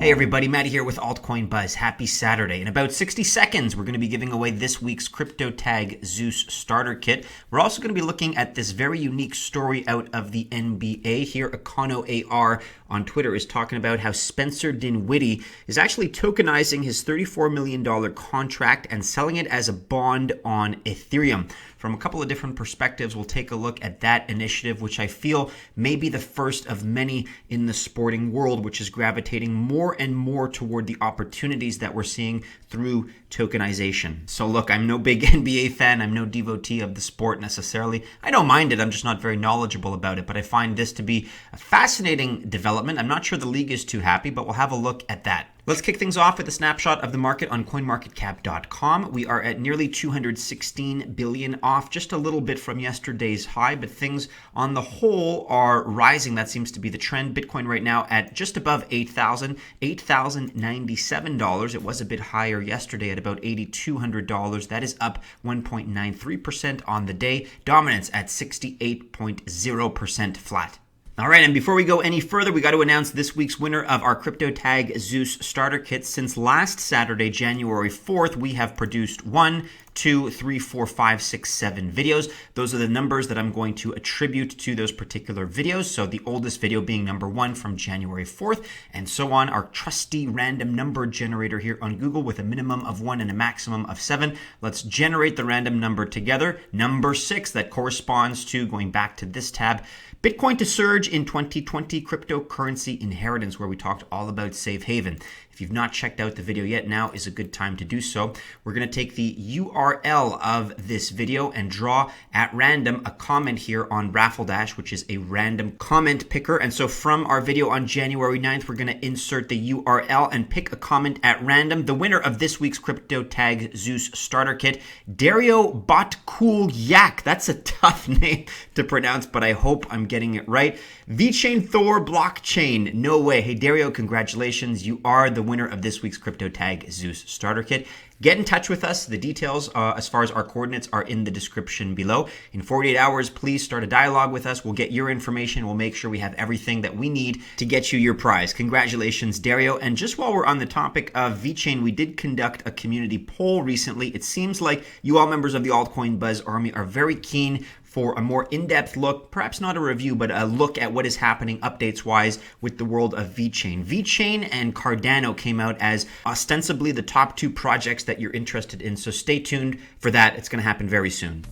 Hey everybody, Matty here with Altcoin Buzz. Happy Saturday. In about 60 seconds, we're going to be giving away this week's CryptoTag Zeus starter kit. We're also going to be looking at this very unique story out of the NBA. Here, EconoAR on Twitter is talking about how Spencer Dinwiddie is actually tokenizing his $34 million contract and selling it as a bond on Ethereum. From a couple of different perspectives, we'll take a look at that initiative, which I feel may be the first of many in the sporting world, which is gravitating more and more toward the opportunities that we're seeing through tokenization. So look, I'm no big NBA fan. I'm no devotee of the sport necessarily. I don't mind it. I'm just not very knowledgeable about it. But I find this to be a fascinating development. I'm not sure the league is too happy, but we'll have a look at that. Let's kick things off with a snapshot of the market on coinmarketcap.com. We are at nearly 216 billion, off just a little bit from yesterday's high, but things on the whole are rising. That seems to be the trend. Bitcoin right now at just above $8,097. It was a bit higher yesterday at about $8,200. That is up 1.93% on the day. Dominance at 68.0% flat. All right, and before we go any further, we got to announce this week's winner of our CryptoTag Zeus starter kit. Since last Saturday, January 4th, we have produced 1, 2, 3, 4, 5, 6, 7 videos. Those are the numbers that I'm going to attribute to those particular videos. So the oldest video being number 1 from January 4th, and so on. Our trusty random number generator here on Google with a minimum of 1 and a maximum of 7. Let's generate the random number together. Number 6, that corresponds to, going back to this tab, Bitcoin to surge in 2020, cryptocurrency inheritance, where we talked all about safe haven. If you've not checked out the video yet, now is a good time to do so. We're going to take the URL of this video and draw at random a comment here on Raffle Dash, which is a random comment picker. And so from our video on January 9th, we're going to insert the URL and pick a comment at random. The winner of this week's CryptoTag Zeus starter kit, Dario Botkulyak. That's a tough name to pronounce, but I hope I'm getting it right. VeChain Thor blockchain. No way. Hey, Dario, congratulations. You are the winner of this week's CryptoTag Zeus starter kit. Get in touch with us. The details as far as our coordinates are in the description below. In 48 hours, please start a dialogue with us. We'll get your information. We'll make sure we have everything that we need to get you your prize. Congratulations, Dario. And just while we're on the topic of VeChain, we did conduct a community poll recently. It seems like you all members of the Altcoin Buzz Army are very keen for a more in-depth look, perhaps not a review, but a look at what is happening updates-wise with the world of VeChain. VeChain and Cardano came out as ostensibly the top 2 projects that you're interested in, so stay tuned for that. It's going to happen very soon.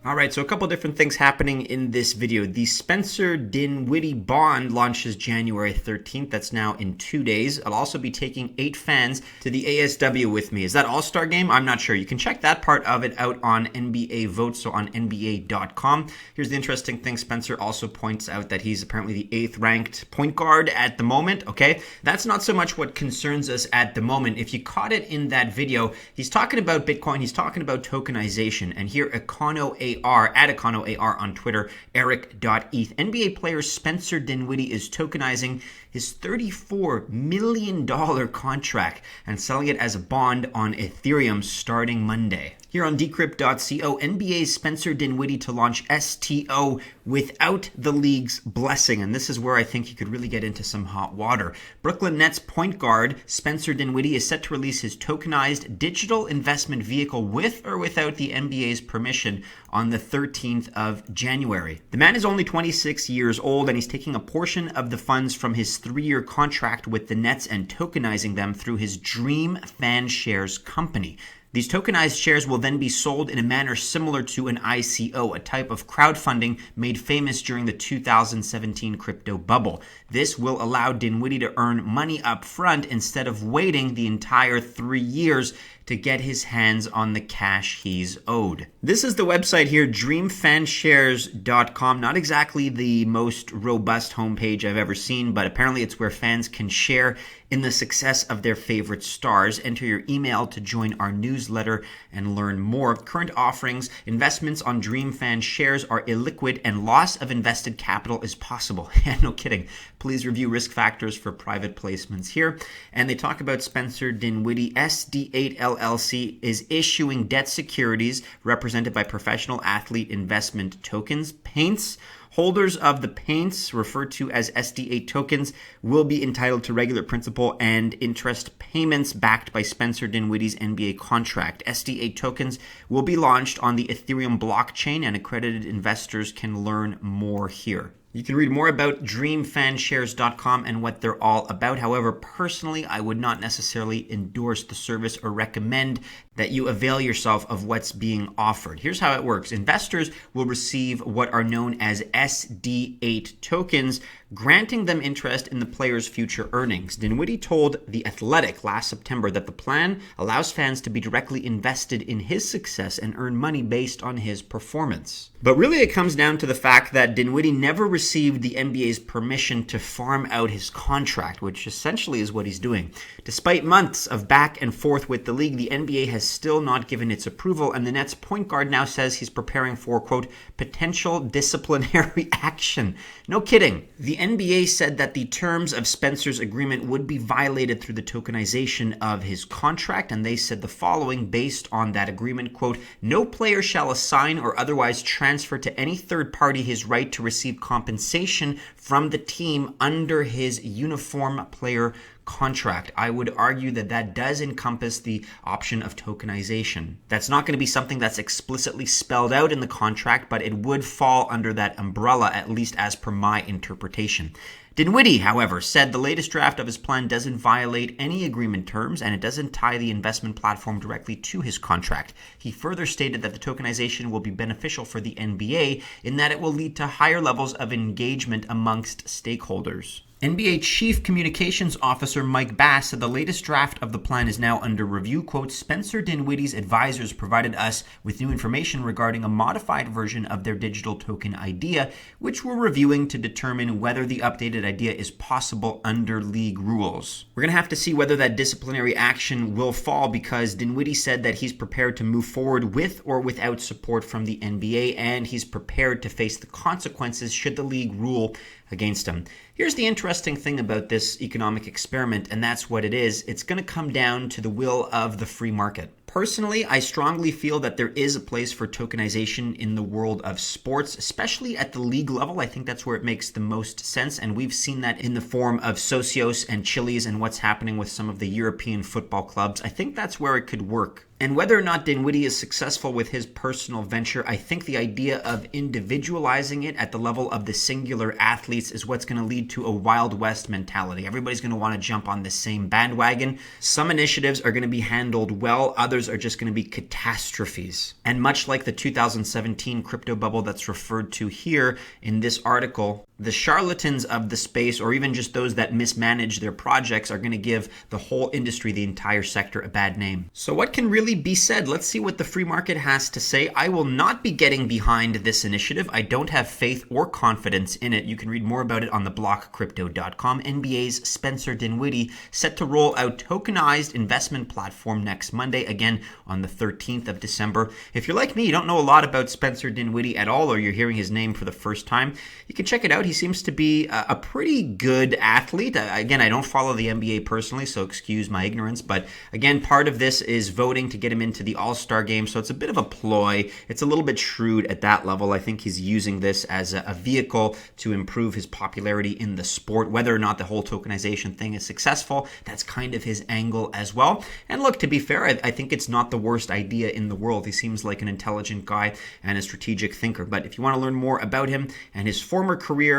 All right, so a couple different things happening in this video. The Spencer Dinwiddie bond launches January 13th. That's now in 2 days. I'll also be taking 8 fans to the ASW with me. Is that All-Star game? I'm not sure. You can check that part of it out on NBA Vote, so on NBA.com. Here's the interesting thing. Spencer also points out that he's apparently the 8th ranked point guard at the moment, okay? That's not so much what concerns us at the moment. If you caught it in that video, he's talking about Bitcoin, he's talking about tokenization, and here EconoAR at EconoAR on Twitter, Eric.eth. NBA player Spencer Dinwiddie is tokenizing his $34 million contract and selling it as a bond on Ethereum starting Monday. Here on Decrypt.co, NBA's Spencer Dinwiddie to launch STO without the league's blessing. And this is where I think you could really get into some hot water. Brooklyn Nets point guard Spencer Dinwiddie is set to release his tokenized digital investment vehicle with or without the NBA's permission on the 13th of January. The man is only 26 years old, and he's taking a portion of the funds from his 3-year contract with the Nets and tokenizing them through his Dream Fan Shares company. These tokenized shares will then be sold in a manner similar to an ICO, a type of crowdfunding made famous during the 2017 crypto bubble. This will allow Dinwiddie to earn money up front instead of waiting the entire 3 years to get his hands on the cash he's owed. This is the website here, dreamfanshares.com. Not exactly the most robust homepage I've ever seen, but apparently it's where fans can share in the success of their favorite stars. Enter your email to join our newsletter and learn more. Current offerings, investments on DreamFan shares are illiquid and loss of invested capital is possible. Yeah, no kidding. Please review risk factors for private placements here. And they talk about Spencer Dinwiddie. SD8 LLC is issuing debt securities represented by professional athlete investment tokens. Paints Holders of the paints, referred to as SD8 tokens, will be entitled to regular principal and interest payments backed by Spencer Dinwiddie's NBA contract. SD8 tokens will be launched on the Ethereum blockchain, and accredited investors can learn more here. You can read more about dreamfanshares.com and what they're all about. However, personally, I would not necessarily endorse the service or recommend that you avail yourself of what's being offered. Here's how it works. Investors will receive what are known as SD8 tokens, granting them interest in the player's future earnings. Dinwiddie told The Athletic last September that the plan allows fans to be directly invested in his success and earn money based on his performance. But really it comes down to the fact that Dinwiddie never received the NBA's permission to farm out his contract, which essentially is what he's doing. Despite months of back and forth with the league, the NBA has still not given its approval, and the Nets point guard now says he's preparing for, quote, potential disciplinary action. No kidding. The NBA said that the terms of Spencer's agreement would be violated through the tokenization of his contract, and they said the following based on that agreement, quote, no player shall assign or otherwise transfer to any third party his right to receive compensation from the team under his uniform player contract. I would argue that that does encompass the option of tokenization. That's not going to be something that's explicitly spelled out in the contract, but it would fall under that umbrella, at least as per my interpretation. Dinwiddie, however, said the latest draft of his plan doesn't violate any agreement terms and it doesn't tie the investment platform directly to his contract. He further stated that the tokenization will be beneficial for the NBA in that it will lead to higher levels of engagement amongst stakeholders. NBA Chief Communications Officer Mike Bass said the latest draft of the plan is now under review. Quote, Spencer Dinwiddie's advisors provided us with new information regarding a modified version of their digital token idea, which we're reviewing to determine whether the updated idea is possible under league rules. We're going to have to see whether that disciplinary action will fall, because Dinwiddie said that he's prepared to move forward with or without support from the NBA, and he's prepared to face the consequences should the league rule against him. Here's the interesting thing about this economic experiment, and that's what it is. It's going to come down to the will of the free market. Personally, I strongly feel that there is a place for tokenization in the world of sports, especially at the league level. I think that's where it makes the most sense, and we've seen that in the form of Socios and Chili's and what's happening with some of the European football clubs. I think that's where it could work. And whether or not Dinwiddie is successful with his personal venture, I think the idea of individualizing it at the level of the singular athletes is what's going to lead to a Wild West mentality. Everybody's going to want to jump on the same bandwagon. Some initiatives are going to be handled well, others are just going to be catastrophes. And much like the 2017 crypto bubble that's referred to here in this article, the charlatans of the space, or even just those that mismanage their projects, are going to give the whole industry, the entire sector, a bad name. So what can really be said? Let's see what the free market has to say. I will not be getting behind this initiative. I don't have faith or confidence in it. You can read more about it on theblockcrypto.com. NBA's Spencer Dinwiddie set to roll out tokenized investment platform next Monday, again on the 13th of December. If you're like me, you don't know a lot about Spencer Dinwiddie at all, or you're hearing his name for the first time, you can check it out. He seems to be a pretty good athlete. Again, I don't follow the NBA personally, so excuse my ignorance. But again, part of this is voting to get him into the All-Star game. So it's a bit of a ploy. It's a little bit shrewd at that level. I think he's using this as a vehicle to improve his popularity in the sport. Whether or not the whole tokenization thing is successful, that's kind of his angle as well. And look, to be fair, I think it's not the worst idea in the world. He seems like an intelligent guy and a strategic thinker. But if you want to learn more about him and his former career,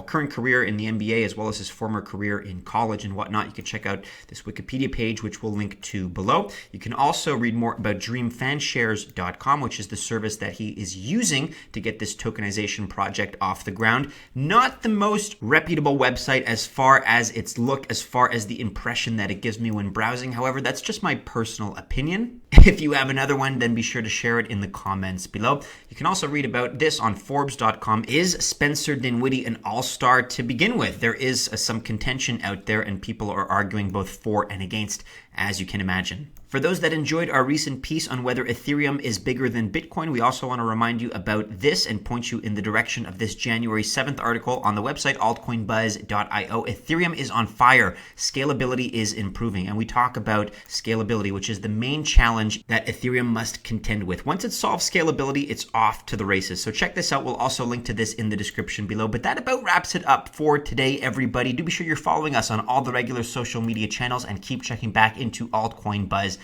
current career in the NBA, as well as his former career in college and whatnot, you can check out this Wikipedia page, which we'll link to below. You can also read more about dreamfanshares.com, which is the service that he is using to get this tokenization project off the ground. Not the most reputable website as far as its look, as far as the impression that it gives me when browsing. However, that's just my personal opinion. If you have another one, then be sure to share it in the comments below. You can also read about this on Forbes.com. Is Spencer Dinwiddie an all-star to begin with? There is some contention out there, and people are arguing both for and against, as you can imagine. For those that enjoyed our recent piece on whether Ethereum is bigger than Bitcoin, we also want to remind you about this and point you in the direction of this January 7th article on the website altcoinbuzz.io. Ethereum is on fire. Scalability is improving. And we talk about scalability, which is the main challenge that Ethereum must contend with. Once it solves scalability, it's off to the races. So check this out. We'll also link to this in the description below. But that about wraps it up for today, everybody. Do be sure you're following us on all the regular social media channels and keep checking back into altcoinbuzz.io.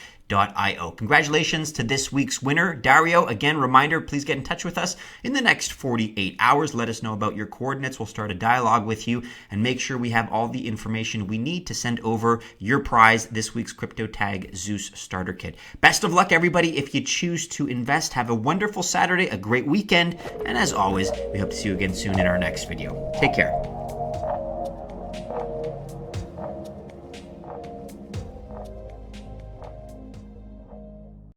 Congratulations to this week's winner, Dario. Again, reminder, please get in touch with us in the next 48 hours. Let us know about your coordinates. We'll start a dialogue with you and make sure we have all the information we need to send over your prize, this week's CryptoTag Zeus Starter Kit. Best of luck, everybody. If you choose to invest, have a wonderful Saturday, a great weekend, and as always, we hope to see you again soon in our next video. Take care.